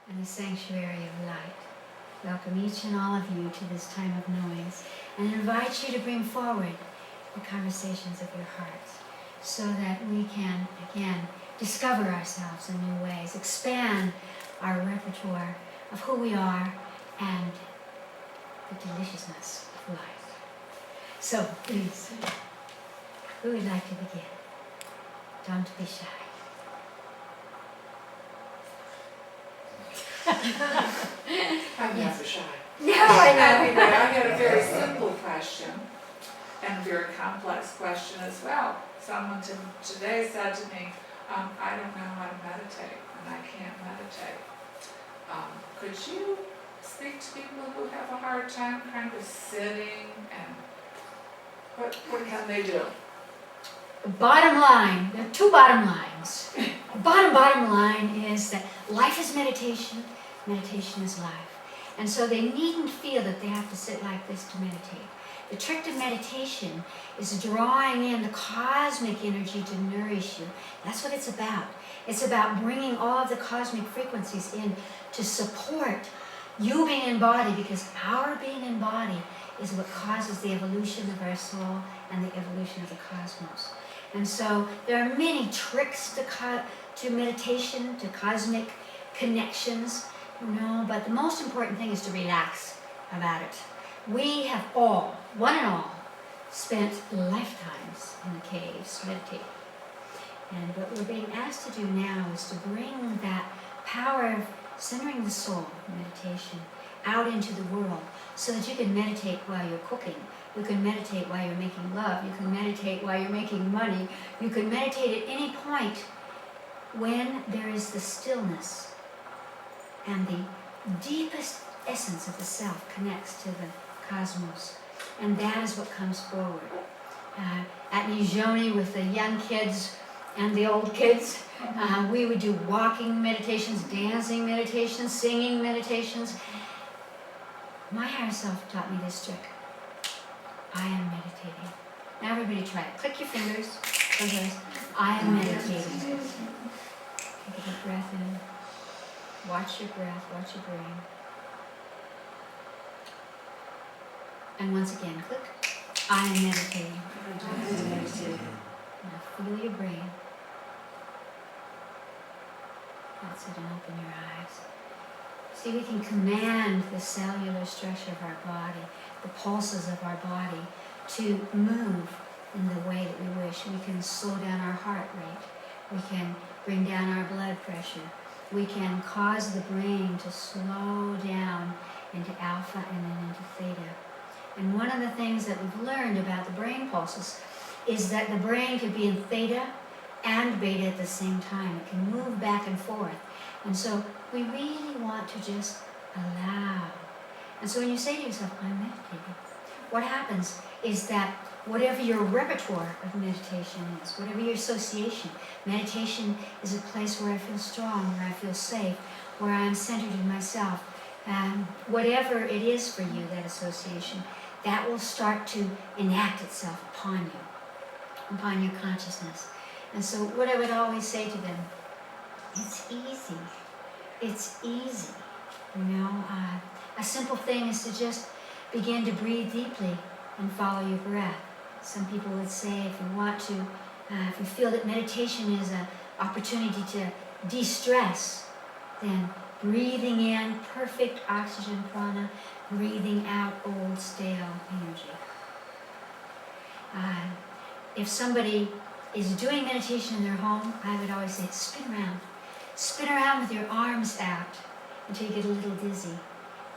and the sanctuary of light. Welcome each and all of you to this time of noise, and invite you to bring forward the conversations of your hearts so that we can, again, discover ourselves in new ways, expand our repertoire of who we are and the deliciousness of life. So, please, who would like to begin? Don't be shy. I'm never shy. No, I know. Anyway, I got a very simple question and a very complex question as well. Someone today said to me, I don't know how to meditate and I can't meditate. Could you speak to people who have a hard time kind of sitting, and what can they do? The bottom line, there are two bottom lines. The bottom line is that life is meditation, meditation is life. And so they needn't feel that they have to sit like this to meditate. The trick to meditation is drawing in the cosmic energy to nourish you. That's what it's about. It's about bringing all of the cosmic frequencies in to support you being in body, because our being in body is what causes the evolution of our soul and the evolution of the cosmos. And so there are many tricks to meditation, to cosmic connections, but the most important thing is to relax about it. We have all, one and all, spent lifetimes in the caves meditating. And what we're being asked to do now is to bring that power of centering the soul, meditation, out into the world so that you can meditate while you're cooking. You can meditate while you're making love. You can meditate while you're making money. You can meditate at any point when there is the stillness and the deepest essence of the self connects to the cosmos. And that is what comes forward. At Nijoni with the young kids and the old kids, we would do walking meditations, dancing meditations, singing meditations. My higher self taught me this trick. I am meditating. Now everybody try it. Click your fingers. I am meditating. Take a deep breath in. Watch your breath, watch your brain. And once again, click. I am meditating. Now feel your brain. That's it, and open your eyes. See, we can command the cellular structure of our body, the pulses of our body, to move in the way that we wish. We can slow down our heart rate. We can bring down our blood pressure. We can cause the brain to slow down into alpha and then into theta. And one of the things that we've learned about the brain pulses is that the brain could be in theta and beta at the same time. It can move back and forth. And so we really want to just allow. And so when you say to yourself, I'm meditating, what happens is that whatever your repertoire of meditation is, whatever your association, meditation is a place where I feel strong, where I feel safe, where I'm centered in myself. And whatever it is for you, that association, that will start to enact itself upon you, upon your consciousness. And so what I would always say to them, it's easy. It's easy. A simple thing is to just begin to breathe deeply and follow your breath. Some people would say if you want to, if you feel that meditation is an opportunity to de-stress, then breathing in perfect oxygen prana, breathing out old stale energy. If somebody is doing meditation in their home, I would always say, spin around. Spin around with your arms out until you get a little dizzy,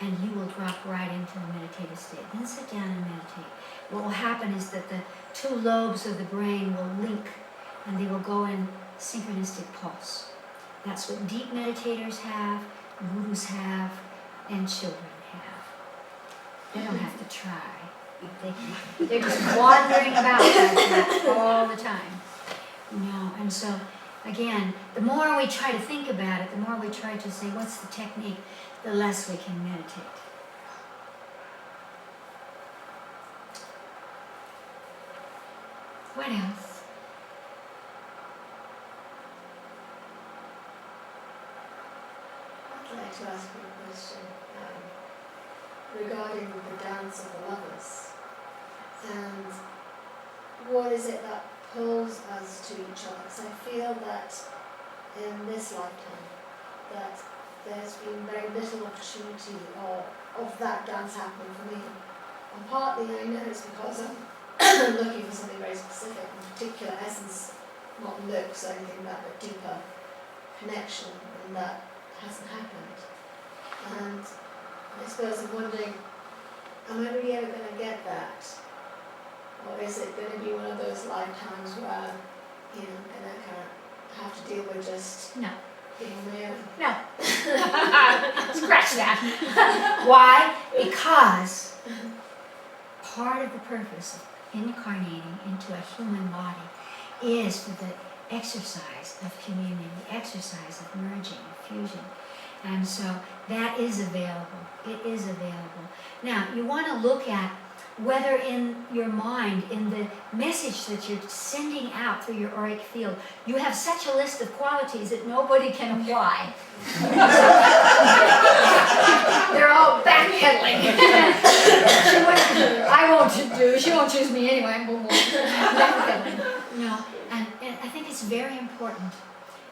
and you will drop right into a meditative state. Then sit down and meditate. What will happen is that the two lobes of the brain will link, and they will go in synchronistic pulse. That's what deep meditators have, gurus have, and children have. They don't have to try. They're just wandering about like that all the time. And so, again, the more we try to think about it, the more we try to say, what's the technique, the less we can meditate. What else? I'd like to ask you a question regarding the dance of the lovers. And what is it that pulls us to each other? Because I feel that in this lifetime that there's been very little opportunity of that dance happening for me. And partly I know it's because I'm looking for something very specific, in particular essence, not looks or anything like that, but deeper connection, and that hasn't happened. And I suppose I'm wondering, am I really ever going to get that? Or is it going to be one of those lifetimes where, you know, I'm going to kind of have to deal with just No. being my own? No. Scratch that. Why? Because part of the purpose of incarnating into a human body is for the exercise of communion, the exercise of merging, of fusion. And so that is available. It is available. Now, you want to look at whether in your mind, in the message that you're sending out through your auric field, you have such a list of qualities that nobody can apply. They're all backpedaling. She won't choose me anyway. Backpedaling. You know, and I think it's very important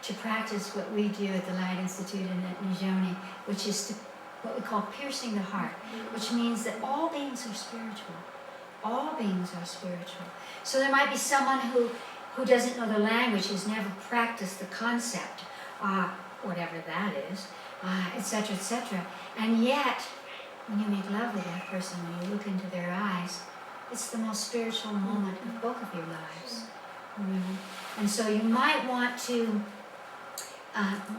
to practice what we do at the Light Institute and at Nijoni, which is to what we call piercing the heart, which means that all beings are spiritual. All beings are spiritual. So there might be someone who doesn't know the language, who's never practiced the concept, whatever that is, etc., etc. And yet, when you make love with that person, when you look into their eyes, it's the most spiritual moment of both of your lives. And so you might want to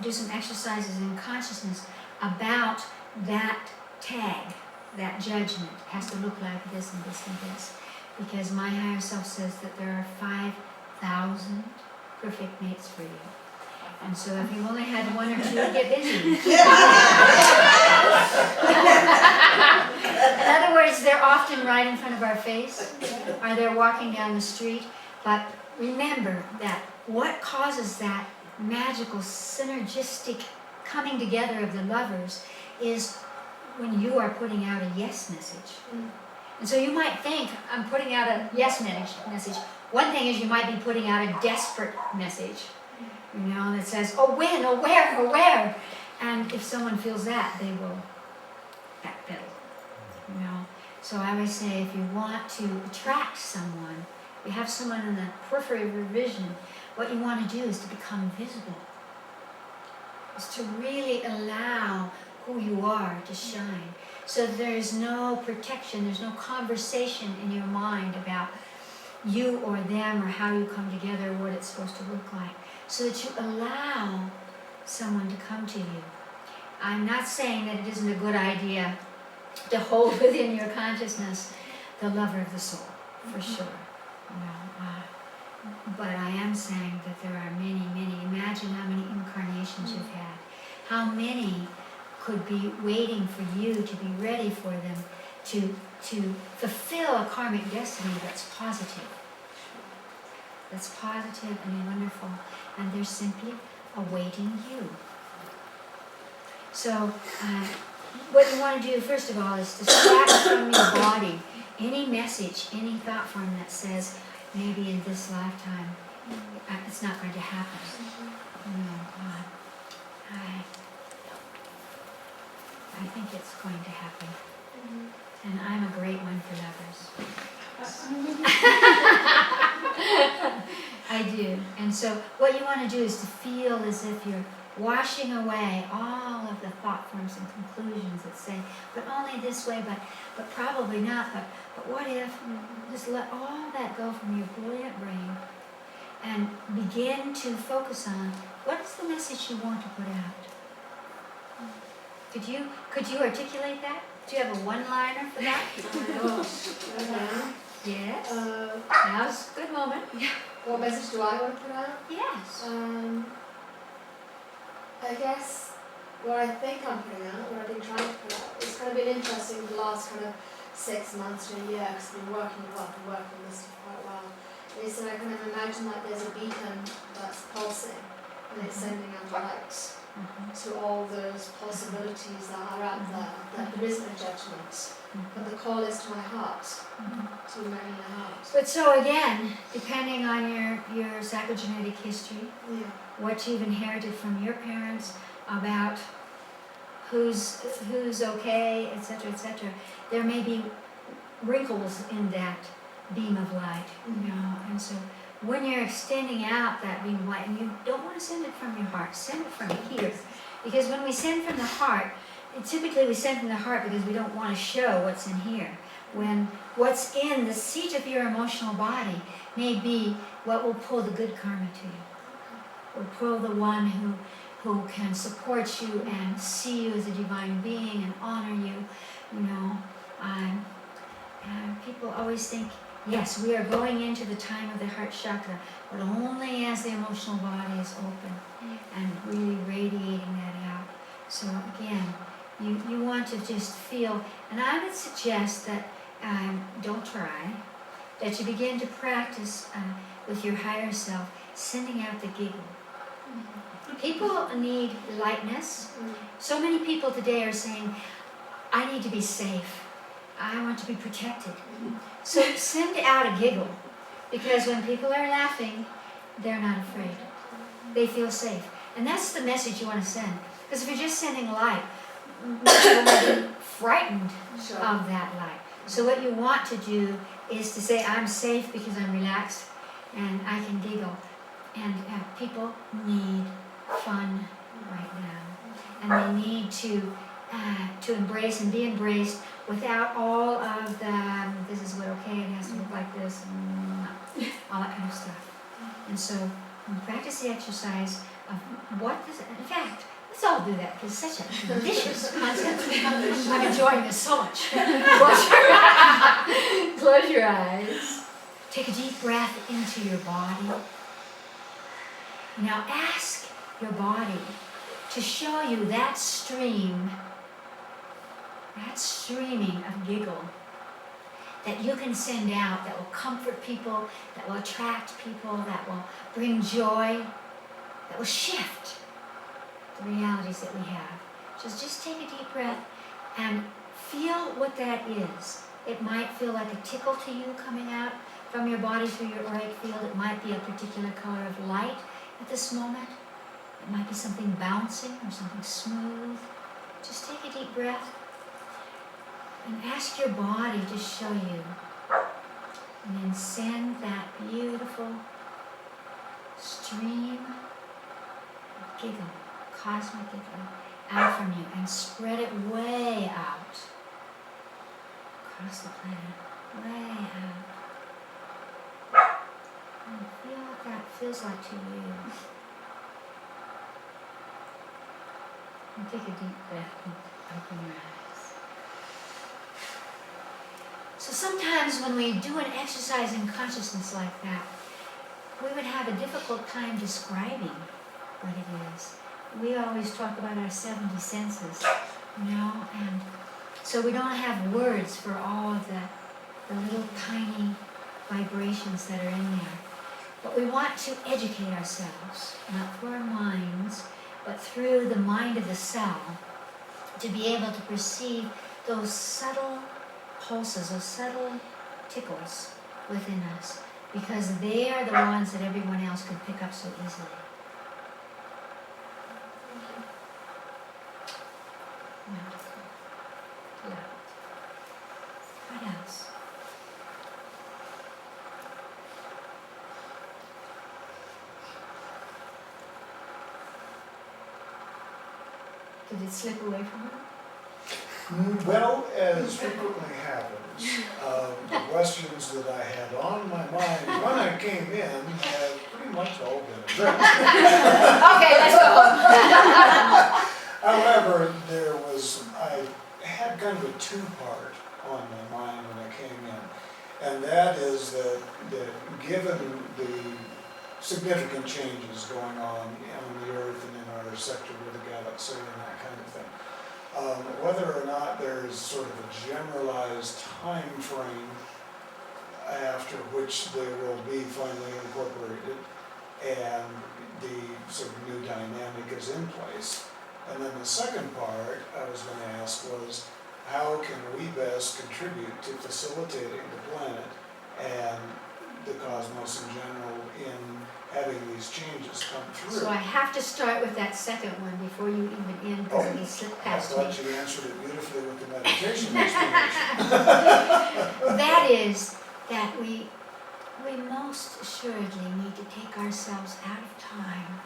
do some exercises in consciousness about that tag, that judgment. It has to look like this and this and this. Because my higher self says that there are 5,000 perfect mates for you. And so if you only had one or two, get busy. In other words, they're often right in front of our face, or they're walking down the street. But remember that what causes that magical, synergistic coming together of the lovers is when you are putting out a yes message. And so you might think, I'm putting out a yes message. One thing is you might be putting out a desperate message, you know, that says, oh when, oh where, oh where. And if someone feels that, they will backpedal, you know. So I always say, if you want to attract someone, you have someone in the periphery of your vision, what you want to do is to become visible. Is to really allow who you are to shine. So there's no protection, there's no conversation in your mind about you or them or how you come together, what it's supposed to look like. So that you allow someone to come to you. I'm not saying that it isn't a good idea to hold within your consciousness the lover of the soul, for sure. You know, but I am saying that there are many, many. Imagine how many incarnations you've had. How many could be waiting for you to be ready for them to fulfill a karmic destiny that's positive. That's positive and wonderful. And they're simply awaiting you. So what you want to do, first of all, is to scratch from your body any message, any thought form that says, maybe in this lifetime, it's not going to happen. You know, I think it's going to happen. And I'm a great one for lovers. I do. And so what you want to do is to feel as if you're washing away all of the thought forms and conclusions that say, but only this way, but probably not, but what if? Just let all that go from your brilliant brain and begin to focus on what is the message you want to put out. Could you articulate that? Do you have a one-liner for that? Yes. Now's a good moment. What message do I want to put out? Yes. I guess what I think I'm putting out, what I've been trying to put out, it's kind of been interesting the last kind of 6 months to a year, because I've been working on this stuff quite well, is that I kind of imagine that there's a beacon that's pulsing, and it's sending out lights to all those possibilities to use the heart, that there isn't a judgment, but the call is to my heart, to remain in the heart. But so again, depending on your psychogenetic history, Yeah. what you've inherited from your parents about who's okay, etc., there may be wrinkles in that beam of light, you know. And so when you're extending out that beam of light, and you don't want to send it from your heart, send it from here. Because when we send from the heart, typically we send from the heart because we don't want to show what's in here. When what's in the seat of your emotional body may be what will pull the good karma to you. Will pull the one who can support you and see you as a divine being and honor you, you know. People always think, yes, we are going into the time of the heart chakra, but only as the emotional body is open and really radiating that out. So again, you want to just feel, and I would suggest that don't try, that you begin to practice with your higher self, sending out the giggle. People need lightness. So many people today are saying, I need to be safe. I want to be protected. So send out a giggle, because when people are laughing, they're not afraid. They feel safe. And that's the message you want to send. Because if you're just sending light, people will be frightened of that light. So what you want to do is to say, I'm safe because I'm relaxed and I can giggle. And people need fun right now. And they need to embrace and be embraced without all of the, this is what okay, it has to look like this, all that kind of stuff. And so practice the exercise of what does it, in fact, let's all do that because it's such a delicious concept. I'm enjoying this so much. Close your eyes. Take a deep breath into your body. Now ask your body to show you that streaming of giggle that you can send out, that will comfort people, that will attract people, that will bring joy, that will shift the realities that we have. Just take a deep breath and feel what that is. It might feel like a tickle to you coming out from your body through your auric field. It might be a particular color of light at this moment. It might be something bouncing or something smooth. Just take a deep breath and ask your body to show you. And then send that beautiful stream of giggle, cosmic giggle, out from you and spread it way out across the planet, way out. And feel what that feels like to you. And take a deep breath and open your eyes. So sometimes when we do an exercise in consciousness like that, we would have a difficult time describing what it is. We always talk about our 70 senses, you know, and so we don't have words for all of the little tiny vibrations that are in there. But we want to educate ourselves, not through our minds, but through the mind of the cell, to be able to perceive those subtle pulses, those subtle tickles within us, because they are the ones that everyone else can pick up so easily. Yeah. What else? Did it slip away from you? Well, as frequently happens, the questions that I had on my mind when I came in have pretty much all been addressed. Okay, let's go. However, I had kind of a two-part on my mind when I came in, and that is that given the significant changes going on the Earth and in our sector of the galaxy and that kind of thing, whether or not there's sort of a generalized time frame after which they will be finally incorporated and the sort of new dynamic is in place, And then the second part I was going to ask was, how can we best contribute to facilitating the planet and the cosmos in general in having these changes come through? So I have to start with that second one before you even end, because it slipped I past me. thought you answered it beautifully with the meditation explanation. That is that we most assuredly need to take ourselves out of time.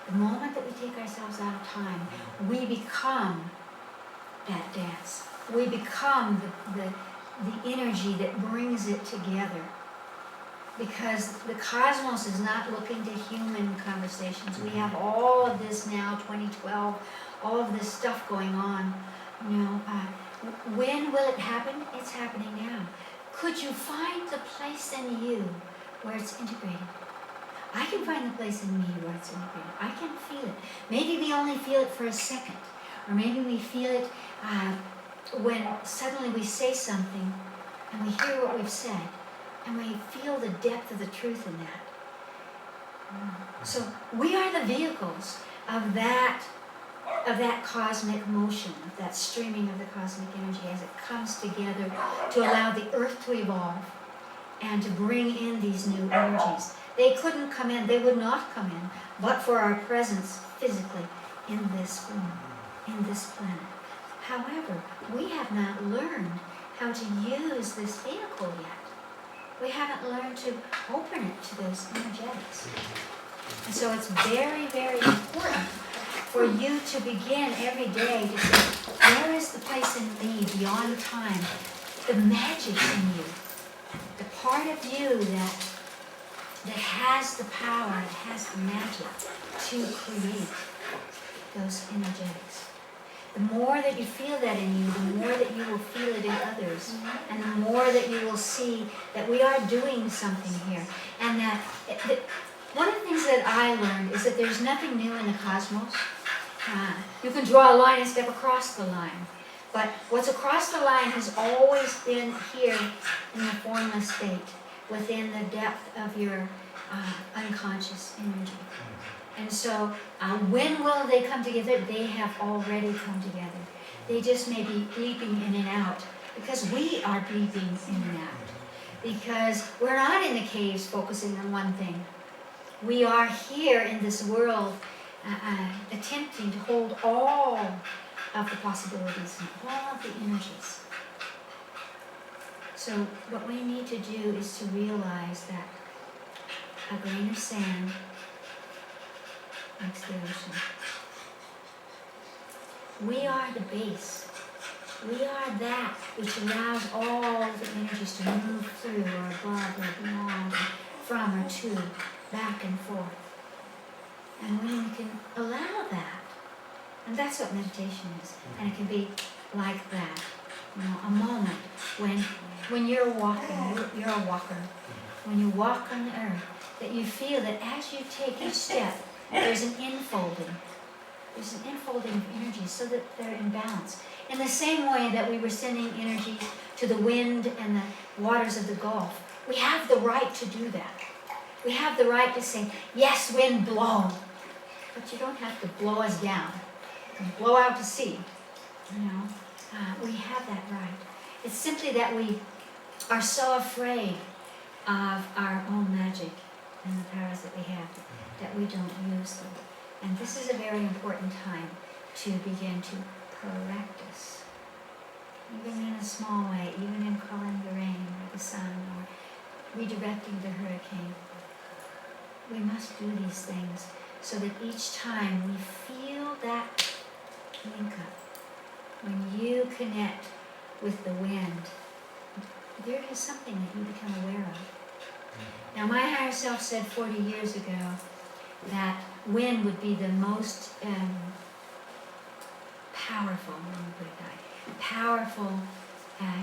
The moment that we take ourselves out of time, we become that dance. We become the energy that brings it together. Because the cosmos is not looking to human conversations. We have all of this now, 2012, all of this stuff going on. You know, when will it happen? It's happening now. Could you find the place in you where it's integrated? I can find the place in me where it's integrated. I can feel it. Maybe we only feel it for a second. Or maybe we feel it when suddenly we say something and we hear what we've said and we feel the depth of the truth in that. So we are the vehicles of that cosmic motion, of that streaming of the cosmic energy as it comes together to allow the earth to evolve and to bring in these new energies. They couldn't come in, they would not come in, but for our presence physically in this room, in this planet. However, we have not learned how to use this vehicle yet. We haven't learned to open it to those energetics. And so it's very, very important for you to begin every day to say, where is the place in me beyond time, the magic in you, the part of you that has the power, that has the magic to create those energetics. The more that you feel that in you, the more that you will feel it in others, and the more that you will see that we are doing something here. And that one of the things that I learned is that there's nothing new in the cosmos. You can draw a line and step across the line. But what's across the line has always been here in the formless state, within the depth of your unconscious energy. And so, when will they come together? They have already come together. They just may be bleeping in and out, because we are bleeping in and out. Because we're not in the caves focusing on one thing. We are here in this world attempting to hold all of the possibilities and all of the energies. So what we need to do is to realize that a grain of sand makes the ocean. We are the base. We are that which allows all the energies to move through or above or beyond, from or to, back and forth. And when we can allow that, and that's what meditation is, and it can be like that, you know, a moment when you're walking, you're a walker, when you walk on the earth, that you feel that as you take each step, there's an infolding. There's an infolding of energy so that they're in balance. In the same way that we were sending energy to the wind and the waters of the Gulf, we have the right to do that. We have the right to say, yes, wind, blow. But you don't have to blow us down. You can blow out to sea. You know, we have that right. It's simply that we are so afraid of our own magic and the powers that we have that we don't use them. And this is a very important time to begin to practice. Even in a small way, even in calling the rain or the sun or redirecting the hurricane. We must do these things so that each time we feel that link up. When you connect with the wind, there is something that you become aware of. Now, my higher self said 40 years ago that wind would be the most powerful, let me put it that way, powerful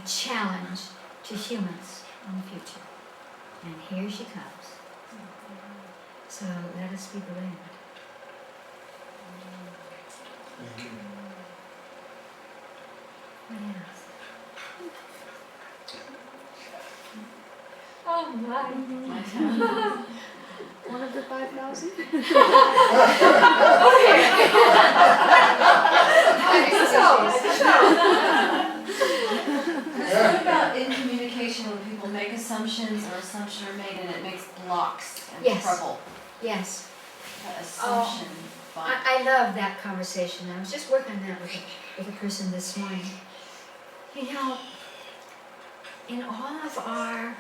challenge to humans in the future. And here she comes. So let us be the wind. Thank you. What else? Oh my. one of the 5,000? What about in communication when people make assumptions or assumptions are made and it makes blocks and Yes. trouble? Yes. The assumption. I love that conversation. I was just working on that with a person this morning. You know, in all of our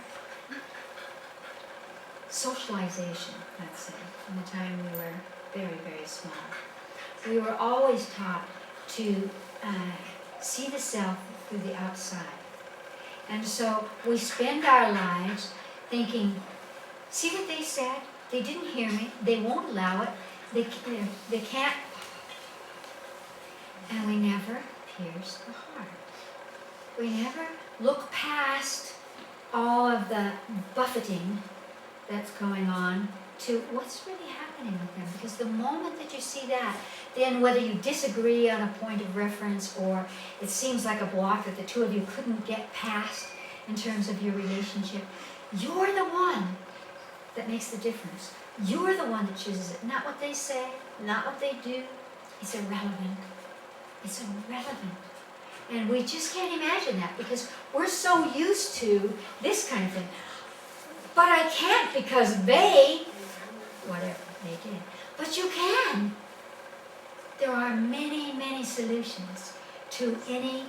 socialization, let's say, from the time we were very, very small, we were always taught to see the self through the outside. And so we spend our lives thinking, see what they said? They didn't hear me. They won't allow it. They can't. And we never pierce the heart. We never look past all of the buffeting that's going on to what's really happening with them. Because the moment that you see that, then whether you disagree on a point of reference or it seems like a block that the two of you couldn't get past in terms of your relationship, you're the one that makes the difference. You're the one that chooses it, not what they say, not what they do. It's irrelevant. It's irrelevant. And we just can't imagine that because we're so used to this kind of thing. But I can't because they, whatever they did. But you can. There are many, many solutions to any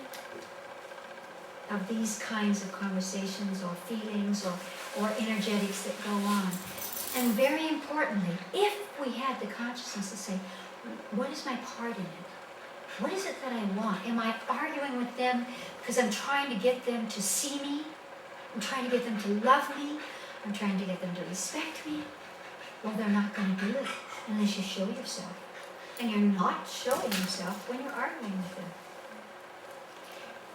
of these kinds of conversations or feelings or energetics that go on. And very importantly, if we had the consciousness to say, what is my part in it? What is it that I want? Am I arguing with them because I'm trying to get them to see me? I'm trying to get them to love me? I'm trying to get them to respect me? Well, they're not going to do it unless you show yourself. And you're not showing yourself when you're arguing with them.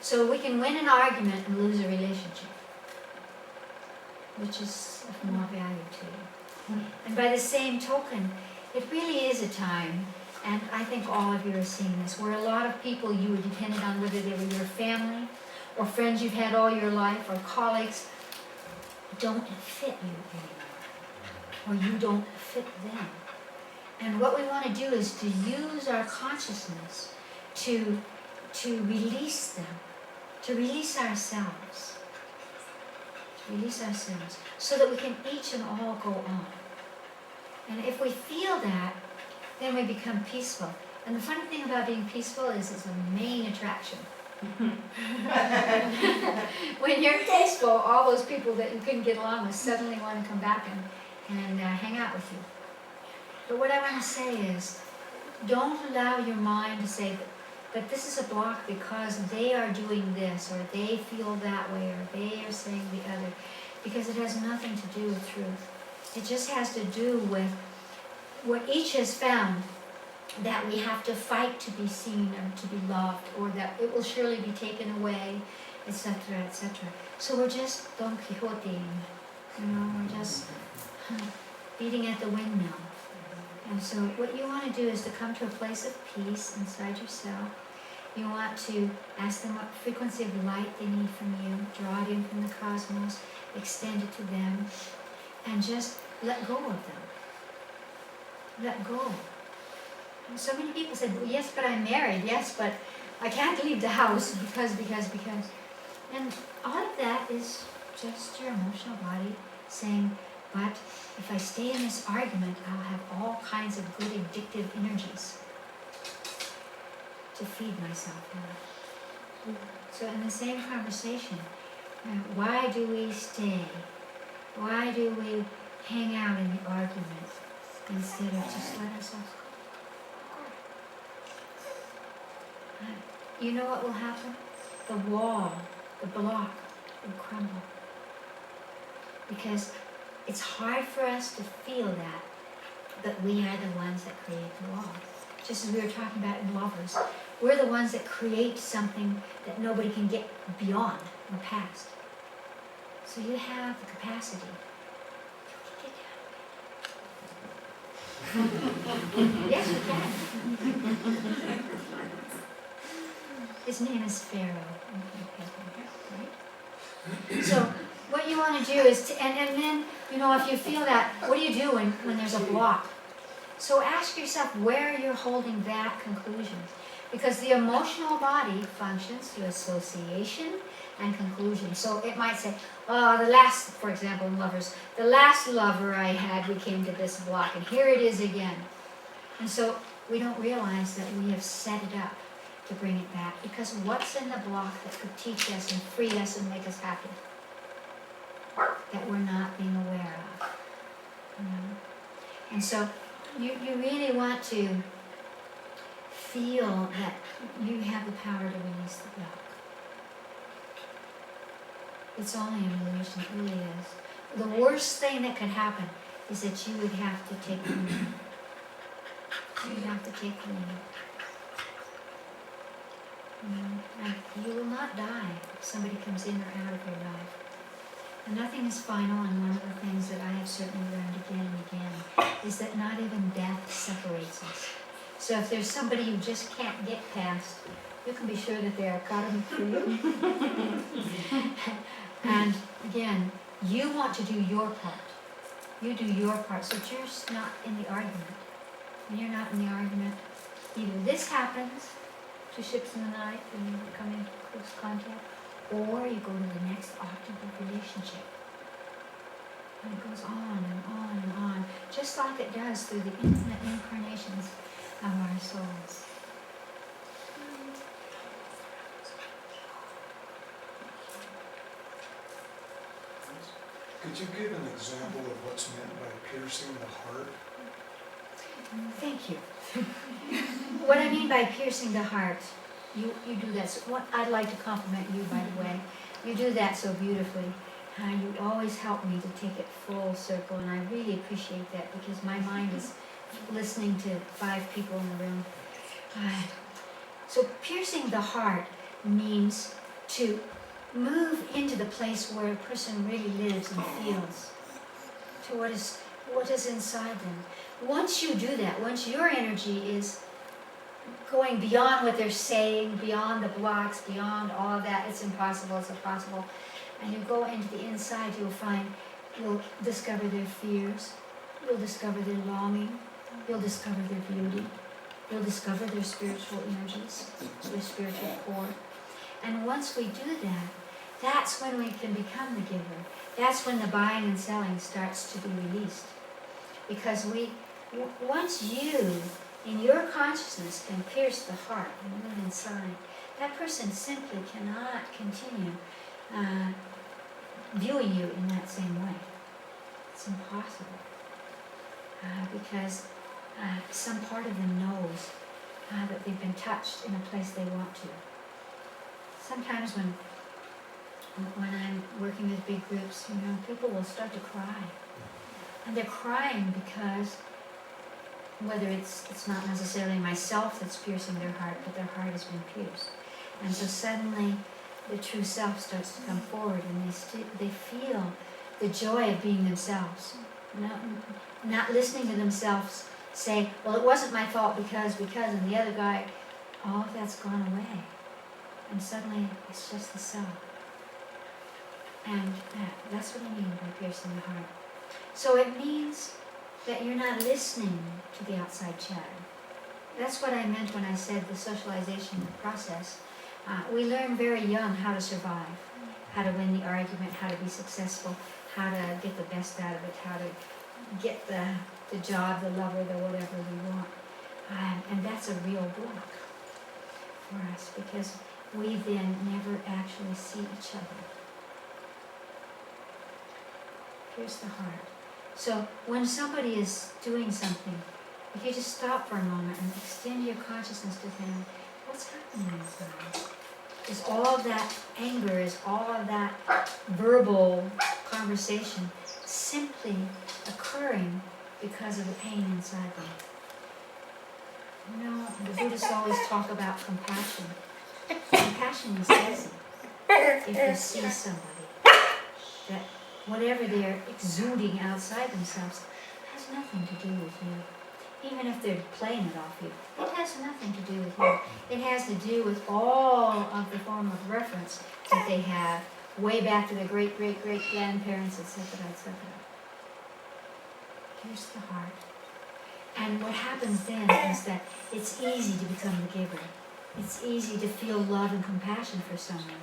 So we can win an argument and lose a relationship, which is of more value to you. And by the same token, it really is a time, and I think all of you are seeing this, where a lot of people you were dependent on, whether they were your family or friends you've had all your life or colleagues, don't fit you anymore, or you don't fit them. And what we want to do is to use our consciousness to release them, to release ourselves, so that we can each and all go on. And if we feel that, then we become peaceful. And the funny thing about being peaceful is it's a main attraction. When you're peaceful, all those people that you couldn't get along with suddenly want to come back and hang out with you. But what I want to say is, don't allow your mind to say that this is a block because they are doing this, or they feel that way, or they are saying the other, because it has nothing to do with truth. It just has to do with what each has found, that we have to fight to be seen or to be loved, or that it will surely be taken away, etc., etc. So we're just Don Quixote, we're just beating at the windmill. And so what you want to do is to come to a place of peace inside yourself. You want to ask them what frequency of light they need from you, draw it in from the cosmos, extend it to them, and just let go of them. Let go. And so many people said, well, yes, but I'm married. Yes, but I can't leave the house because. And all of that is just your emotional body saying, but if I stay in this argument, I'll have all kinds of good addictive energies to feed myself with. So in the same conversation, why do we stay? Why do we hang out in the argument instead of just let ourselves go? You know what will happen? The wall, the block will crumble. Because it's hard for us to feel that, but we are the ones that create the wall. Just as we were talking about in lovers, we're the ones that create something that nobody can get beyond or past. So you have the capacity. Yes, you can. His name is Pharaoh. Right? So what you want to do is, and then, you know, if you feel that, what do you do when there's a block? So ask yourself where you're holding that conclusion. Because the emotional body functions through association and conclusion. So it might say, the last, for example, in lovers, the last lover I had, we came to this block, and here it is again. And so we don't realize that we have set it up to bring it back. Because what's in the block that could teach us and free us and make us happy? That we're not being aware of. You know? And so you really want to feel that you have the power to release the block. It's only an illusion, it really is. The worst thing that could happen is that you would have to take the lead. You would have to take the lead. And you will not die if somebody comes in or out of your life. And nothing is final, and one of the things that I have certainly learned again and again is that not even death separates us. So if there's somebody you just can't get past, you can be sure that they are karmic for you. And again, you want to do your part. You do your part, so you're just not in the argument. When you're not in the argument, either this happens, two ships in the night, and you come into close contact, or you go to the next octave of relationship. And it goes on and on and on, just like it does through the infinite incarnations of our souls. Could you give an example of what's meant by piercing the heart? Thank you. What I mean by piercing the heart, you do that. So I'd like to compliment you, by the way. You do that so beautifully. You always help me to take it full circle, and I really appreciate that because my mind is listening to 5 people in the room. So piercing the heart means to move into the place where a person really lives and feels, to what is inside them. Once you do that, once your energy is going beyond what they're saying, beyond the blocks, beyond all of that, it's impossible, and you go into the inside, you'll discover their fears, you'll discover their longing, you'll discover their beauty, you'll discover their spiritual energies, their spiritual core. And once we do that, that's when we can become the giver. That's when the buying and selling starts to be released. Because once you, in your consciousness, can pierce the heart and move inside, that person simply cannot continue viewing you in that same way. It's impossible. Because some part of them knows that they've been touched in a place they want to. Sometimes when I'm working with big groups, people will start to cry. And they're crying because whether it's not necessarily myself that's piercing their heart, but their heart has been pierced. And so suddenly the true self starts to come forward, and they feel the joy of being themselves. Not listening to themselves say, well, it wasn't my fault because, and the other guy, all of that's gone away. And suddenly it's just the self. And that's what I mean by piercing the heart. So it means that you're not listening to the outside chatter. That's what I meant when I said the socialization process. We learn very young how to survive, how to win the argument, how to be successful, how to get the best out of it, how to get the job, the lover, the whatever we want. And that's a real block for us because we then never actually see each other. Pierce the heart. So when somebody is doing something, if you just stop for a moment and extend your consciousness to them, what's happening inside? Is all of that anger, is all of that verbal conversation simply occurring because of the pain inside them? The Buddhists always talk about compassion. Compassion is easy if you see somebody that whatever they're exuding outside themselves has nothing to do with you. Even if they're playing it off you, it has nothing to do with you. It has to do with all of the form of reference that they have way back to the great-great-great-grandparents, etc., etc. Here's the heart. And what happens then is that it's easy to become the giver. It's easy to feel love and compassion for someone.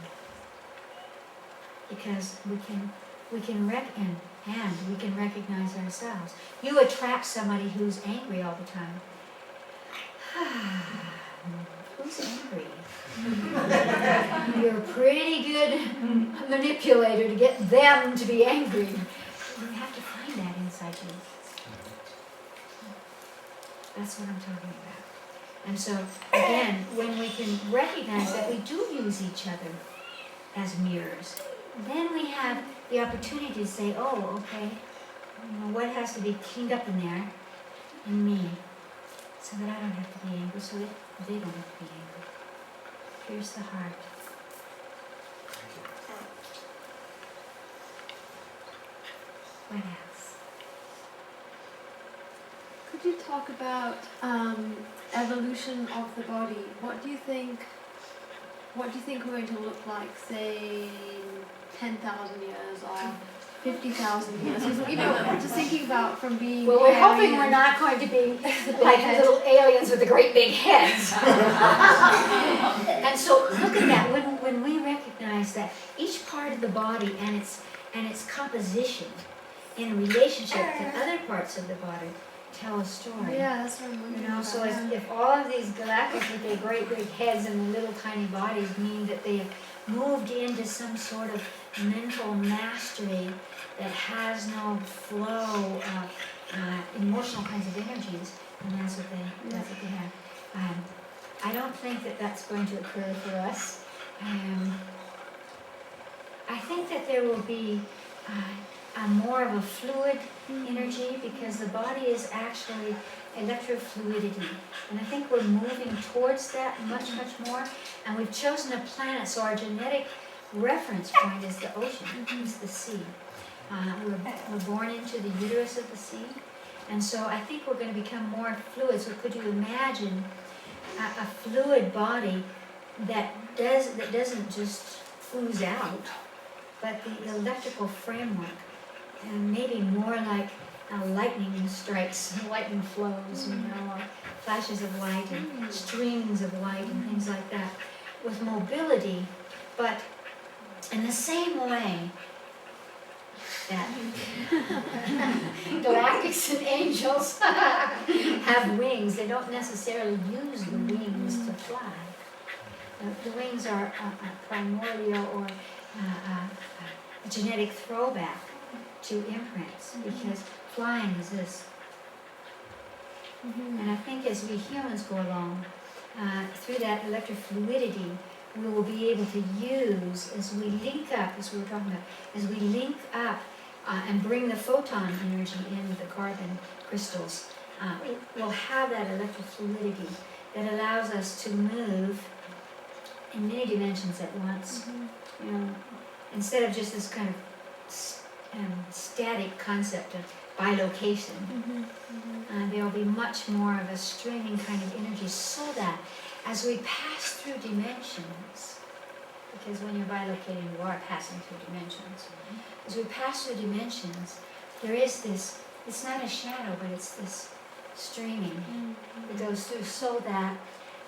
Because we can we can recognize ourselves. You attract somebody who's angry all the time. Who's angry? You're a pretty good manipulator to get them to be angry. You have to find that inside you. That's what I'm talking about. And so, again, when we can recognize that we do use each other as mirrors, then we have the opportunity to say, oh, okay, what has to be cleaned up in there, in me, so that I don't have to be angry, so that they don't have to be angry. Here's the heart. What else? Could you talk about evolution of the body? What do you think we're going to look like, say, in 10,000 years or 50,000 years? Just thinking about from being Well, we're hoping alien. we're not going to be like little aliens with the great big heads. And so look at that, when we recognize that each part of the body and its composition in relationship to other parts of the body tell a story. Yeah, that's what I'm wondering. So about, if all of these galactics with their great big heads and the little tiny bodies mean that they have moved into some sort of mental mastery that has no flow of emotional kinds of energies, and that's what they have. I don't think that that's going to occur for us. I think that there will be more of a fluid energy, because the body is actually electrofluidity, and I think we're moving towards that much more, and we've chosen a planet, so our genetic reference point is the ocean, is the sea. We're born into the uterus of the sea, and so I think we're going to become more fluid. So could you imagine a fluid body that doesn't just ooze out, but the electrical framework, and maybe more like lightning strikes, lightning flows, or flashes of light and streams of light and things like that, with mobility, but in the same way that galactics and angels have wings. They don't necessarily use the wings to fly. The wings are primordial or a genetic throwback to imprints, because flying is this. And I think as we humans go along, through that electrofluidity, we will be able to use, as we link up, as we were talking about, as we link up and bring the photon energy in with the carbon crystals, we'll have that electrofluidity that allows us to move in many dimensions at once. Instead of just this kind of static concept of bilocation, there will be much more of a streaming kind of energy, so that as we pass through dimensions, because when you're bilocating, you are passing through dimensions. As we pass through dimensions, there is this, it's not a shadow, but it's this streaming that goes through, so that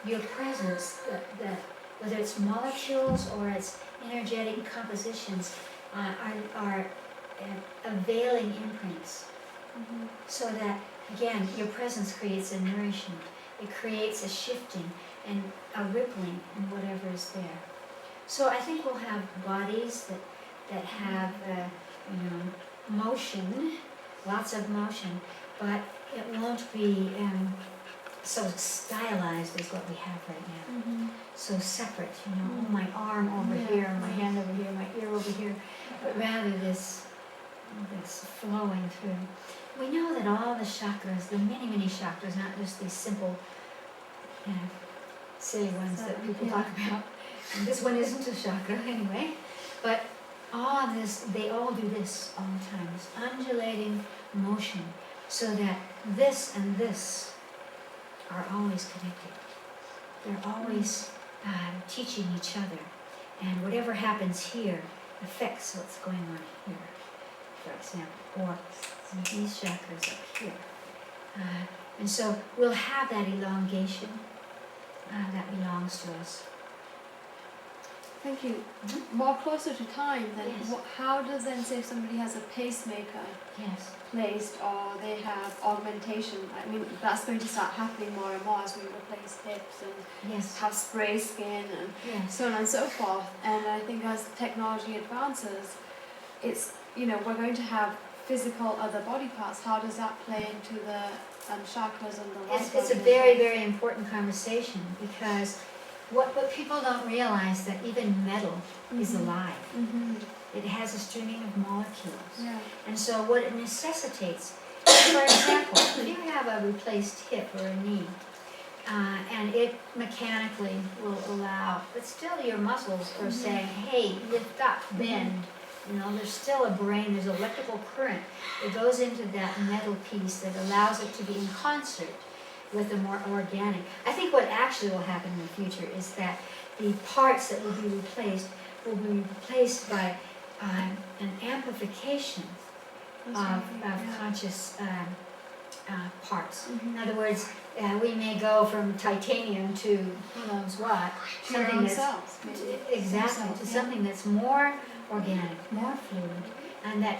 your presence, whether it's molecules or it's energetic compositions, are availing imprints. So that, again, your presence creates a nourishment. It creates a shifting and a rippling in whatever is there. So I think we'll have bodies that have motion, lots of motion, but it won't be so stylized as what we have right now. So separate, oh, my arm over here, my hand over here, my ear over here, but rather this flowing through. We know that all the chakras, the many chakras, not just these simple, silly ones that people talk about. And this one isn't a chakra anyway, but all this, they all do this all the time, this undulating motion, so that this and this are always connected. They're always teaching each other, and whatever happens here affects what's going on here, for example, or these chakras up here. And so we'll have that elongation that belongs to us. Thank you. More closer to time, then, Yes. how does then, say, if somebody has a pacemaker Yes. placed or they have augmentation, I mean, that's going to start happening more and more as we replace hips and Yes. have spray skin and Yes. so on and so forth. And I think as technology advances, it's, we're going to have physical other body parts. How does that play into the chakras and the life? It's a very, very important conversation, because what people don't realize that even metal is alive. Mm-hmm. It has a streaming of molecules. Yeah. And so what it necessitates, for example, if you have a replaced hip or a knee, and it mechanically will allow, but still your muscles are saying, hey, lift up, bend. There's still a brain, there's electrical current that goes into that metal piece that allows it to be in concert with the more organic. I think what actually will happen in the future is that the parts that will be replaced by an amplification of conscious parts. In other words, we may go from titanium to who knows what, something that's exactly to something that's more organic, more fluid, and that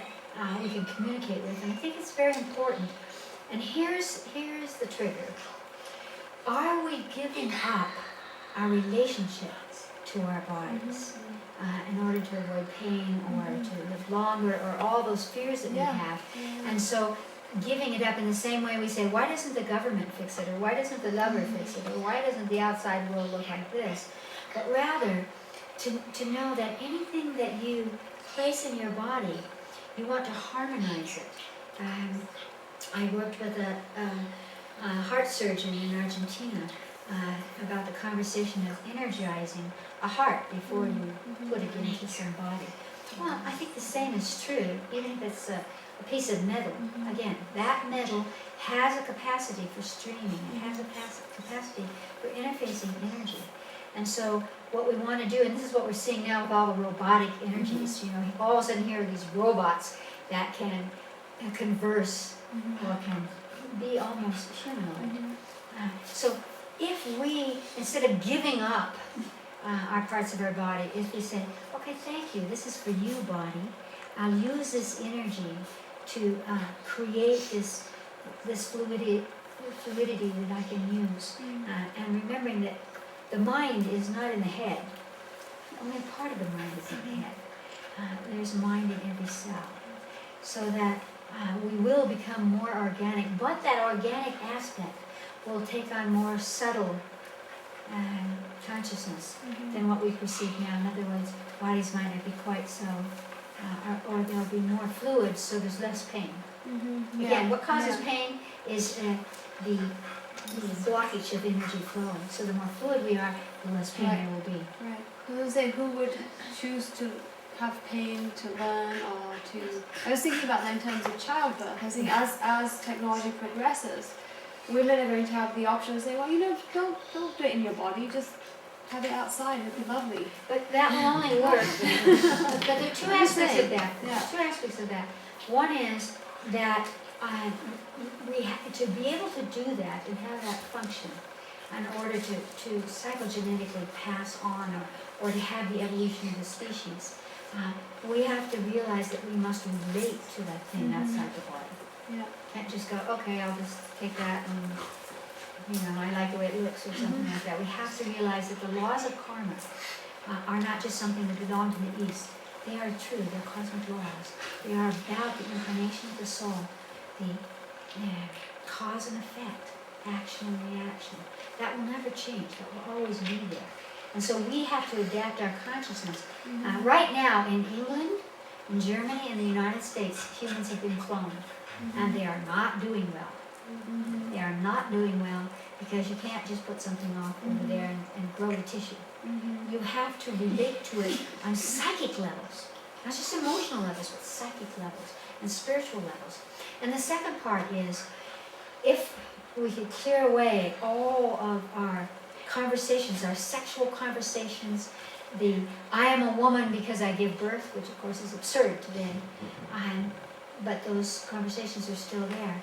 we can communicate with. And I think it's very important. And here's the trigger. Are we giving up our relationships to our bodies in order to avoid pain or to live longer, or all those fears that we have? And so giving it up in the same way we say, why doesn't the government fix it, or why doesn't the lover fix it, or why doesn't the outside world look like this? But rather to know that anything that you place in your body, you want to harmonize it. I worked with a heart surgeon in Argentina about the conversation of energizing a heart before you put it into somebody. Well, I think the same is true, even if it's a piece of metal. Again, that metal has a capacity for streaming. It has a capacity for interfacing energy. And so what we want to do, and this is what we're seeing now with all the robotic energies, all of a sudden here are these robots that can converse or can be almost humanoid. So if we, instead of giving up our parts of our body, if we say, okay, thank you, this is for you, body, I'll use this energy to create this fluidity that I can use. And remembering that the mind is not in the head. Only part of the mind is in the head. There's mind in every cell. So that we will become more organic, but that organic aspect will take on more subtle consciousness than what we perceive now. In other words, bodies might not be quite so, or they'll be more fluid, so there's less pain. Again, what causes pain is the blockage of energy flowing. So the more fluid we are, the less pain there will be. Right. I was saying, who would choose to have pain to learn or to... I was thinking about that in terms of childbirth. I was thinking as technology progresses, women are going to have the option of saying, well, don't do it in your body, just have it outside, it'd be lovely. But that will only work. But there are two aspects of that. Yeah. Two aspects of that. One is that we have to be able to do that and have that function in order to psychogenetically pass on or to have the evolution of the species. We have to realize that we must relate to that thing outside the body. Yeah. Can't just go, okay, I'll just take that and, I like the way it looks or something like that. We have to realize that the laws of karma are not just something that belong to the East. They are true, they're cosmic laws. They are about the incarnation of the soul, the cause and effect, action and reaction. That will never change, that will always be there. And so we have to adapt our consciousness. Right now in England, in Germany, and the United States, humans have been cloned. And they are not doing well. They are not doing well because you can't just put something off over there and grow the tissue. You have to relate to it on psychic levels, not just emotional levels, but psychic levels and spiritual levels. And the second part is, if we could clear away all of our conversations, our sexual conversations, I am a woman because I give birth, which of course is absurd today, but those conversations are still there.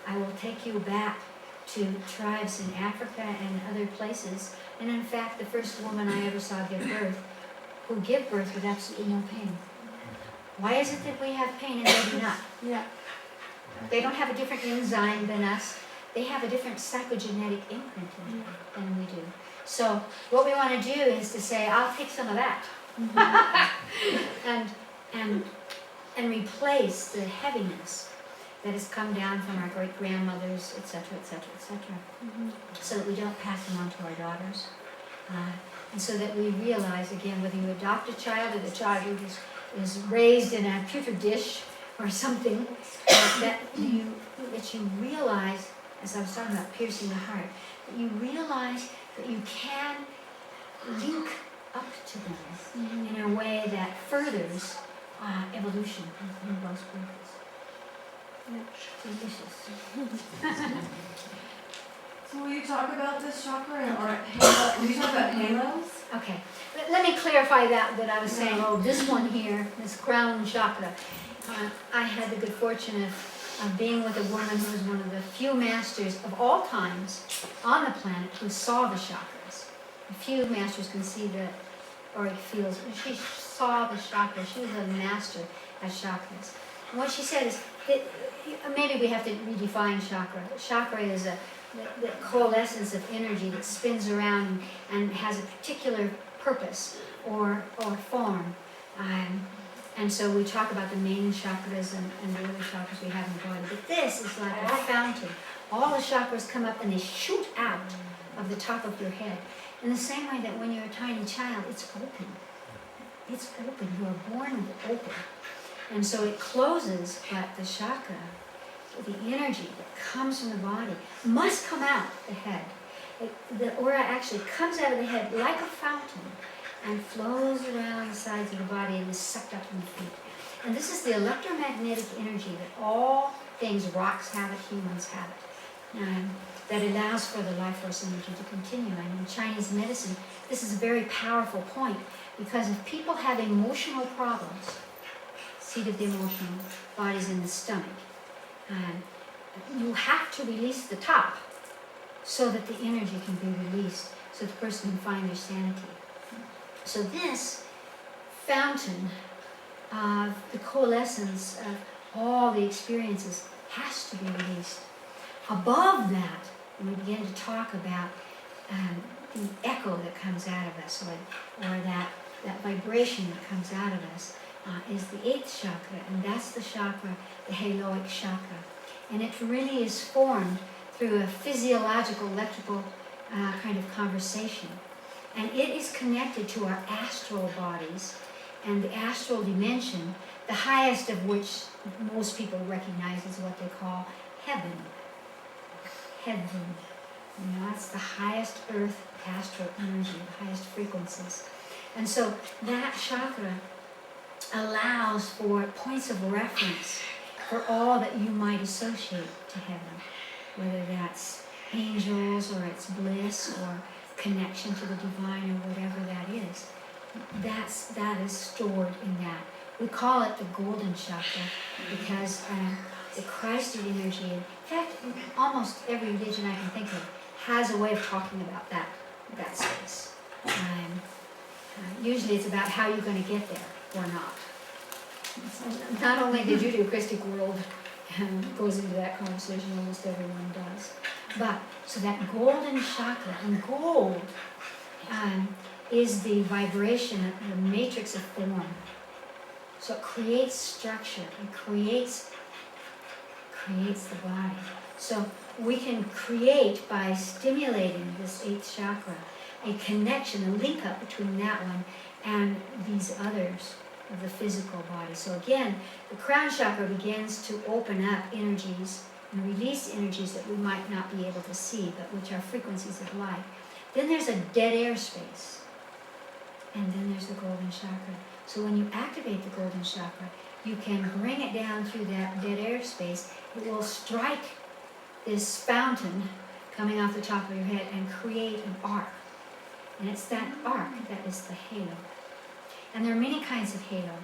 I will take you back to tribes in Africa and other places, and in fact, the first woman I ever saw give birth with absolutely no pain. Why is it that we have pain and they do not? Yeah. They don't have a different enzyme than us. They have a different psychogenetic imprint in them than we do. So what we want to do is to say, I'll take some of that and replace the heaviness that has come down from our great grandmothers, etc., etc., etc., so that we don't pass them on to our daughters, and so that we realize again, whether you adopt a child or the child is raised in a pewter dish or something, that you realize, as I was talking about piercing the heart, that you realize that you can link up to them in a way that furthers evolution in most places. Delicious. So will you talk about this chakra or halo? Will you talk about halos? Okay, let me clarify that I was saying, this one here, this crown chakra. I had the good fortune of being with a woman who was one of the few masters of all times on the planet who saw the chakras. A few masters can see she saw the chakras. She was a master at chakras. And what she said is, maybe we have to redefine chakra. Chakra is the coalescence of energy that spins around and has a particular purpose or form. And so we talk about the main chakras and the other chakras we have in the body. But this is like a fountain. All the chakras come up and they shoot out of the top of your head. In the same way that when you're a tiny child, it's open. It's open. You are born with it open. And so it closes, but the chakra, the energy that comes from the body, must come out the head. The aura actually comes out of the head like a fountain and flows around the sides of the body and is sucked up in the feet. And this is the electromagnetic energy that all things, rocks have it, humans have it, that allows for the life force energy to continue. And in Chinese medicine, this is a very powerful point, because if people have emotional problems, seat of the emotional body's in the stomach, you have to release the top so that the energy can be released, so the person can find their sanity. So this fountain of the coalescence of all the experiences has to be released. Above that, when we begin to talk about the echo that comes out of us, or that vibration that comes out of us, is the 8th chakra, and that's the chakra, the haloic chakra. And it really is formed through a physiological, electrical kind of conversation. And it is connected to our astral bodies and the astral dimension, the highest of which most people recognize is what they call heaven. Heaven. That's the highest earth astral energy, the highest frequencies. And so that chakra allows for points of reference for all that you might associate to heaven, whether that's angels or it's bliss or connection to the divine or whatever that is. That is stored in that. We call it the golden chakra because the Christed energy, in fact, almost every religion I can think of has a way of talking about that space. Usually it's about how you're going to get there or not. So not only the Judeo-Christic world goes into that conversation, almost everyone does. But, so that golden chakra, and gold is the vibration, the matrix of form. So it creates structure, it creates the body. So we can create, by stimulating this 8th chakra, a connection, a link up between that one and these others of the physical body. So again, the crown chakra begins to open up energies and release energies that we might not be able to see, but which are frequencies of light. Then there's a dead air space, and then there's the golden chakra. So when you activate the golden chakra, you can bring it down through that dead air space. It will strike this fountain coming off the top of your head and create an arc. And it's that arc that is the halo. And there are many kinds of halo.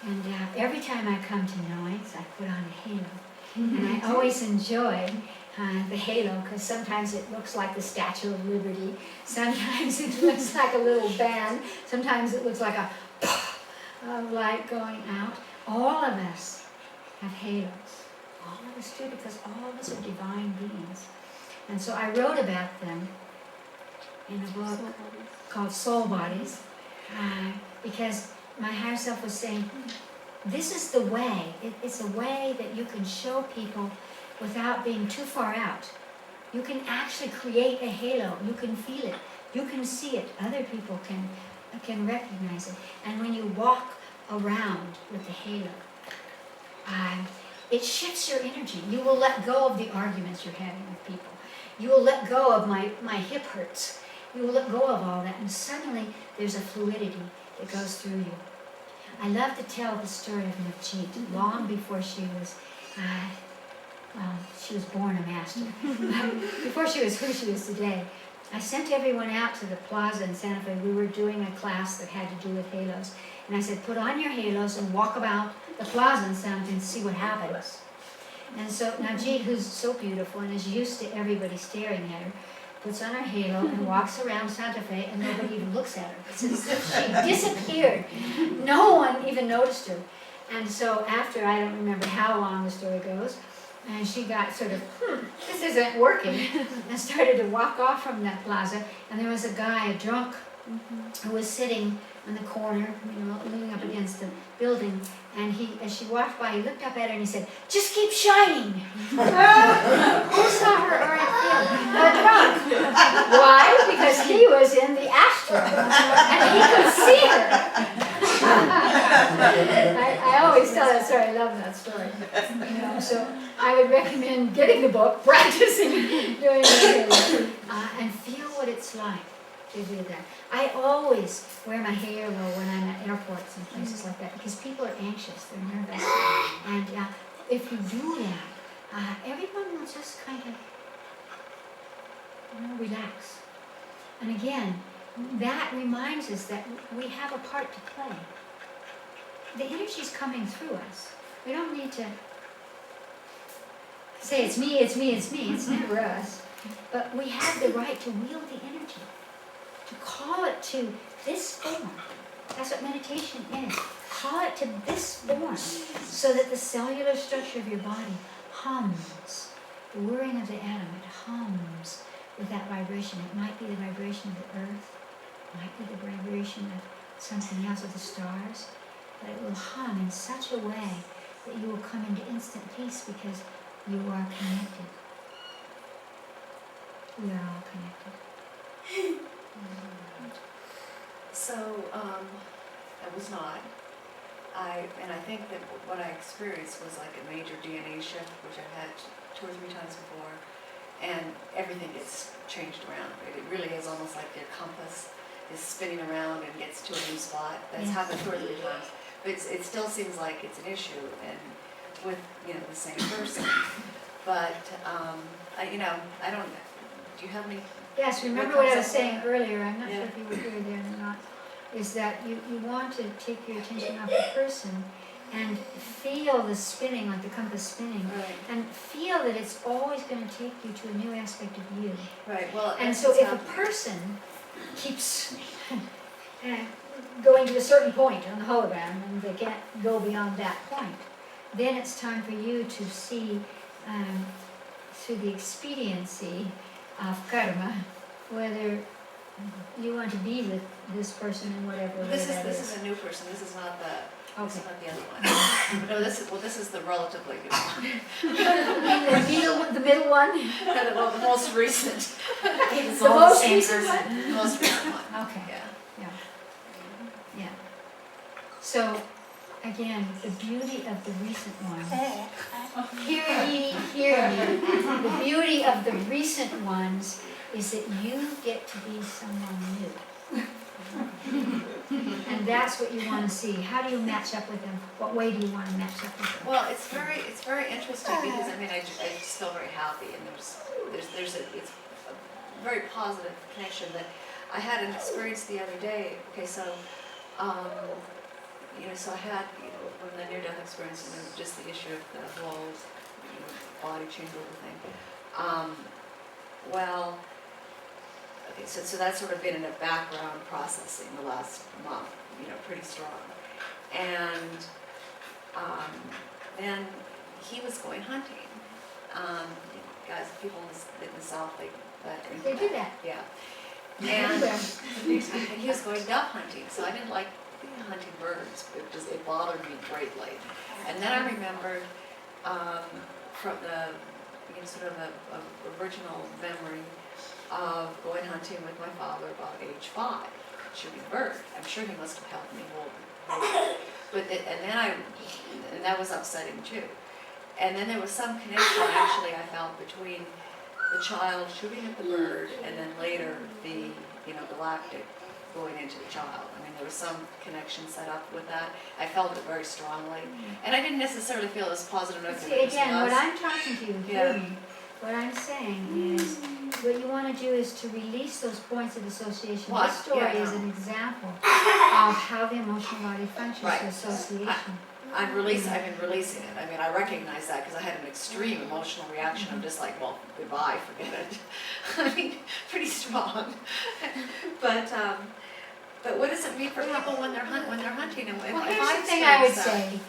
And every time I come to Noise, I put on a halo. And I always enjoy the halo, because sometimes it looks like the Statue of Liberty, sometimes it looks like a little band, sometimes it looks like a of light going out. All of us have halos. All of us do, because all of us are divine beings. And so I wrote about them in a book called Soul Bodies, because my higher self was saying, this is the way. It's a way that you can show people without being too far out. You can actually create a halo. You can feel it. You can see it. Other people can recognize it. And when you walk around with the halo, it shifts your energy. You will let go of the arguments you're having with people. You will let go of my hip hurts. You will let go of all that, and suddenly there's a fluidity that goes through you. I love to tell the story of Navjeet long before she was, she was born a master. Before she was who she is today. I sent everyone out to the plaza in Santa Fe. We were doing a class that had to do with halos. And I said, put on your halos and walk about the plaza in Santa Fe and see what happens. And so Navjeet, who's so beautiful and is used to everybody staring at her, puts on her halo and walks around Santa Fe, and nobody even looks at her. It's as if she disappeared. No one even noticed her. And so after, I don't remember how long the story goes, and she got sort of, this isn't working, and started to walk off from that plaza, and there was a guy, a drunk, who was sitting in the corner, leaning up against the building, and as she walked by, he looked up at her and he said, just keep shining. Who saw her orange field? A drunk. Why? Because he was in the astral, and he could see her. I always tell that story. I love that story. So I would recommend getting the book, practicing, doing it, and feel what it's like to do that. I always wear my hair low when I'm at airports and places like that, because people are anxious, they're nervous. And if you do that, everyone will just kind of relax. And again, that reminds us that we have a part to play. The energy's coming through us. We don't need to say, it's me, it's me, it's me. It's never us. But we have the right to wield the energy, to call it to this form. That's what meditation is. Call it to this form, so that the cellular structure of your body hums. The whirring of the atom, it hums with that vibration. It might be the vibration of the earth, it might be the vibration of something else, of the stars, but it will hum in such a way that you will come into instant peace, because you are connected. We are all connected. So, I was not. And I think that what I experienced was like a major DNA shift, which I've had 2 or 3 times before, and everything gets changed around. It really is almost like your compass is spinning around and gets to a new spot. That's happened 2 or 3 times. But it still seems like it's an issue, and with the same person. But I don't. Do you have any? Yes, remember what I was saying earlier, I'm not sure if you were here then or not, is that you want to take your attention off the person and feel the spinning, like the compass spinning, Right. and feel that it's always going to take you to a new aspect of you. Right. Well. And so if a person keeps going to a certain point on the hologram and they can't go beyond that point, then it's time for you to see through the expediency of karma whether you want to be with this person in whatever way This that is a new person. This is not the. This is Okay. not the other one. No, this is the relatively new one. The middle one? The most recent. It's The all most same recent person. one? The most recent one. Okay. Yeah. Yeah. So, again, the beauty of the recent one. Hear ye, hear ye. The beauty of the recent ones is that you get to be someone new. And that's what you want to see. How do you match up with them? What way do you want to match up with them? Well, it's very interesting, because I just feel very happy, and it's a very positive connection that I had an experience the other day, okay, so, so I had, from the near-death experience, just the issue of the whole, body change over thing. Well, okay, so that's sort of been in a background processing the last month, pretty strong. And then he was going hunting. Guys, people in the South, They do that. Yeah. Everywhere. And he was going dove hunting, so I didn't like hunting birds. It bothered me greatly. And then I remembered from the sort of a original memory of going hunting with my father about age 5, shooting a bird. I'm sure he must have helped me hold it. And that was upsetting too. And then there was some connection actually I felt between the child shooting at the bird and then later the galactic going into the child. I mean, there was some connection set up with that. I felt it very strongly. And I didn't necessarily feel as positive as See, it was. again, what I'm talking to you, Yeah. hear me. What I'm saying is, what you want to do is to release those points of association. Well, This story yeah. is an example of how the emotional body functions Right. through association. I've been releasing it. I mean, I recognize that because I had an extreme emotional reaction of just like, well, goodbye, forget it. I mean, pretty strong. But what does it mean for people when they're hunting? And Well, if here's I the thing I would experience that- say.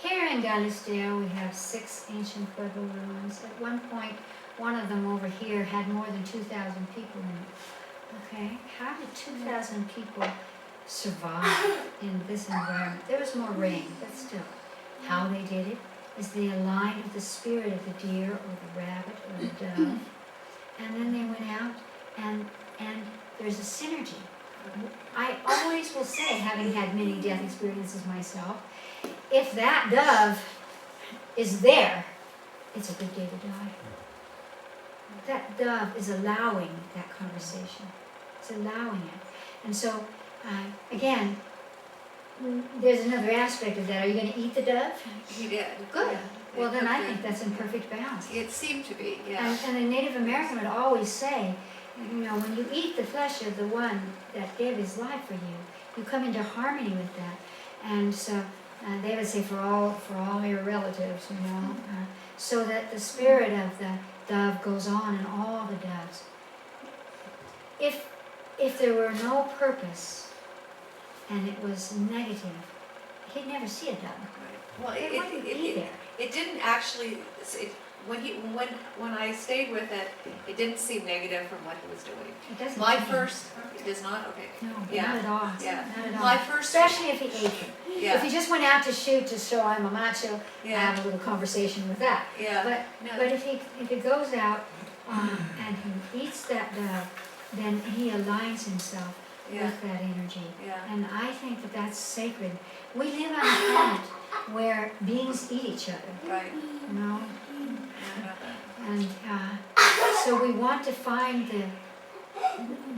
Here in Galisteo, we have 6 ancient Pueblo ruins. At one point, one of them over here had more than 2,000 people in it. Okay, how did 2,000 people survive in this environment? There was more rain, but still. How they did it is they aligned with the spirit of the deer or the rabbit or the dove, and then they went out and there's a synergy. I always will say, having had many death experiences myself, if that dove is there, it's a good day to die. That dove is allowing that conversation. It's allowing it. And so, again, there's another aspect of that. Are you going to eat the dove? He did. Good. Yeah. Well, then I think that's in perfect balance. It seemed to be, yeah. And the Native American would always say, when you eat the flesh of the one that gave his life for you, you come into harmony with that. And so they would say, for all your relatives, so that the spirit of the dove goes on in all the doves. If there were no purpose and it was negative, he'd never see a dove. Right. Well, It wouldn't be there. it didn't actually, when I stayed with it, it didn't seem negative from what he was doing. It doesn't. My change. first, it does not, okay. No, Yeah. not at all. Yeah. Not at all. My first, Especially if he ate them. If yeah, he just went out to shoot to show I'm a macho, yeah, have a little conversation with that. yeah. But No, if he goes out and he eats that dove, then he aligns himself yeah, with that energy. yeah. And I think that that's sacred. We live on a planet where beings eat each other, Right. you know? Yeah, I know that. And so we want to find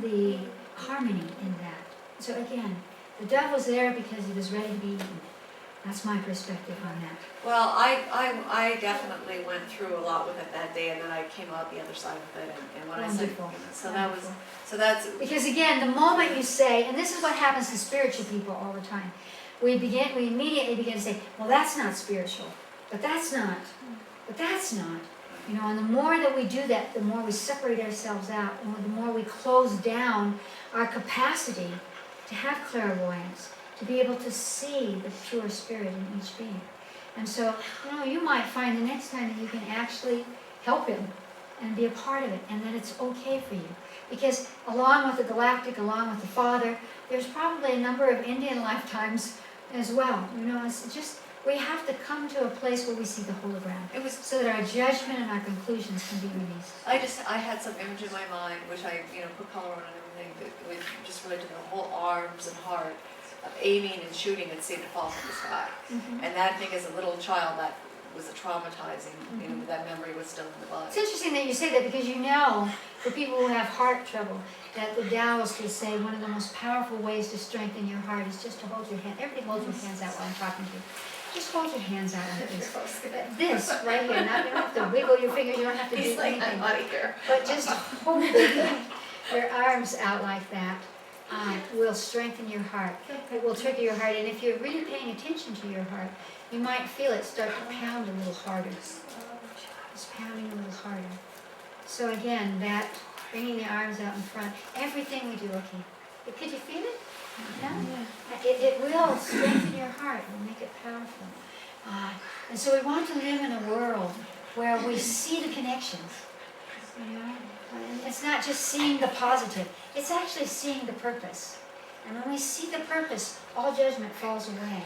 the harmony in that. So again, the dove was there because he was ready to be eaten. That's my perspective on that. Well, I definitely went through a lot with it that day, and then I came out the other side of it, and when I said, Wonderful. so that's, Because again, the moment you say, and this is what happens to spiritual people all the time, we immediately begin to say, well, that's not spiritual, but that's not, but that's not. And the more that we do that, the more we separate ourselves out, and the more we close down our capacity to have clairvoyance, to be able to see the pure spirit in each being. And so, you might find the next time that you can actually help him and be a part of it, and that it's okay for you. Because along with the galactic, along with the Father, there's probably a number of Indian lifetimes as well. It's just, we have to come to a place where we see the hologram, it was, so that our judgment and our conclusions can be released. I had some image in my mind, which I, put color on and everything, that was just related to the whole arms and heart of aiming and shooting and seemed to fall from the sky. And that, I think, as a little child, that was a traumatizing, that memory was still in the body. It's interesting that you say that, because for people who have heart trouble, that the Taoists will say one of the most powerful ways to strengthen your heart is just to hold your hand. Everybody hold your hands out while I'm talking to you. Just hold your hands out like this. This right here. Now, you don't have to wiggle your fingers. You don't have to do anything. out of here. But just hold it. your arms out like that will strengthen your heart. It will trigger your heart, and if you're really paying attention to your heart, you might feel it start to pound a little harder. It's pounding a little harder. So again, that bringing the arms out in front, everything we do, okay. Could you feel it? Yeah. It will strengthen your heart, it will make it powerful. And so we want to live in a world where we see the connections. You know? And it's not just seeing the positive, it's actually seeing the purpose. And when we see the purpose, all judgment falls away.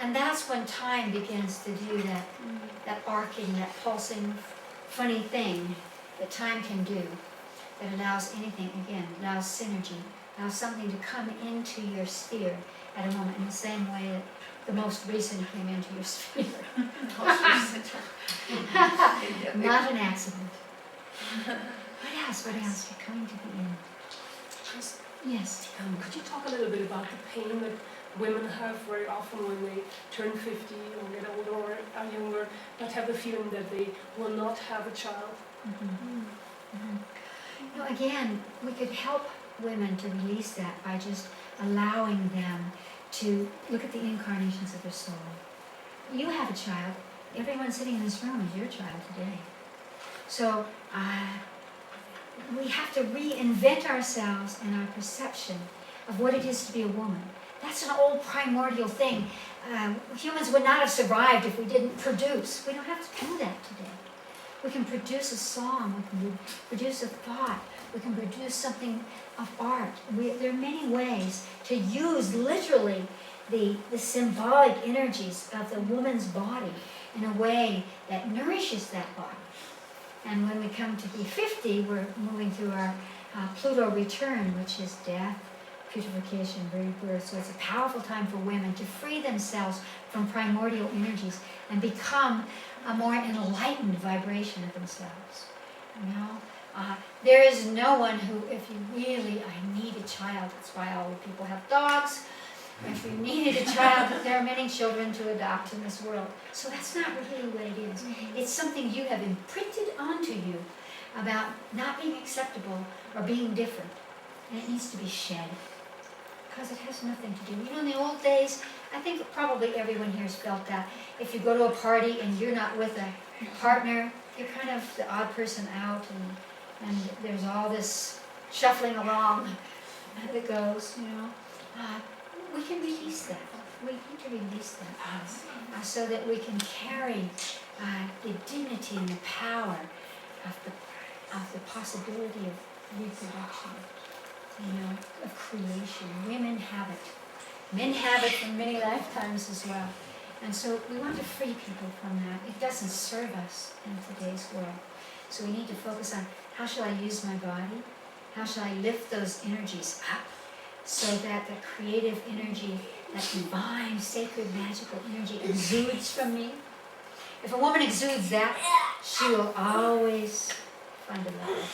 And that's when time begins to do that arcing, that pulsing, funny thing that time can do, that allows anything, again, allows synergy, allows something to come into your sphere at a moment in the same way that the most recent came into your sphere. Not an accident. What else? What else? We're coming to the end. Yes. Could you talk a little bit about the pain that women have very often when they turn 50 or get older or are younger, but have the feeling that they will not have a child? You know, again, we could help women to release that by just allowing them to look at the incarnations of their soul. You have a child. Everyone sitting in this room is your child today. So we have to reinvent ourselves and our perception of what it is to be a woman. That's an old primordial thing. Humans would not have survived if we didn't produce. We don't have to do that today. We can produce a song, we can produce a thought, we can produce something of art. There are many ways to use literally the symbolic energies of the woman's body in a way that nourishes that body. And when we come to be 50, we're moving through our Pluto return, which is death, putrefaction, rebirth. So it's a powerful time for women to free themselves from primordial energies and become a more enlightened vibration of themselves. You know, there is no one who, if you really, I need a child. That's why all the people have dogs. If you needed a child, there are many children to adopt in this world. So that's not really what it is. It's something you have imprinted onto you about not being acceptable or being different. And it needs to be shed. Because it has nothing to do. You know, in the old days, I think probably everyone here has felt that. If you go to a party and you're not with a partner, you're kind of the odd person out, and there's all this shuffling along that goes, you know. We can release that. We need to release that so that we can carry the dignity and the power of the possibility of reproduction, you know, of creation. Women have it. Men have it for many lifetimes as well. And so we want to free people from that. It doesn't serve us in today's world. So we need to focus on how shall I use my body? How shall I lift those energies up so that the creative energy, that divine, sacred, magical energy exudes from me? If a woman exudes that, she will always find a love.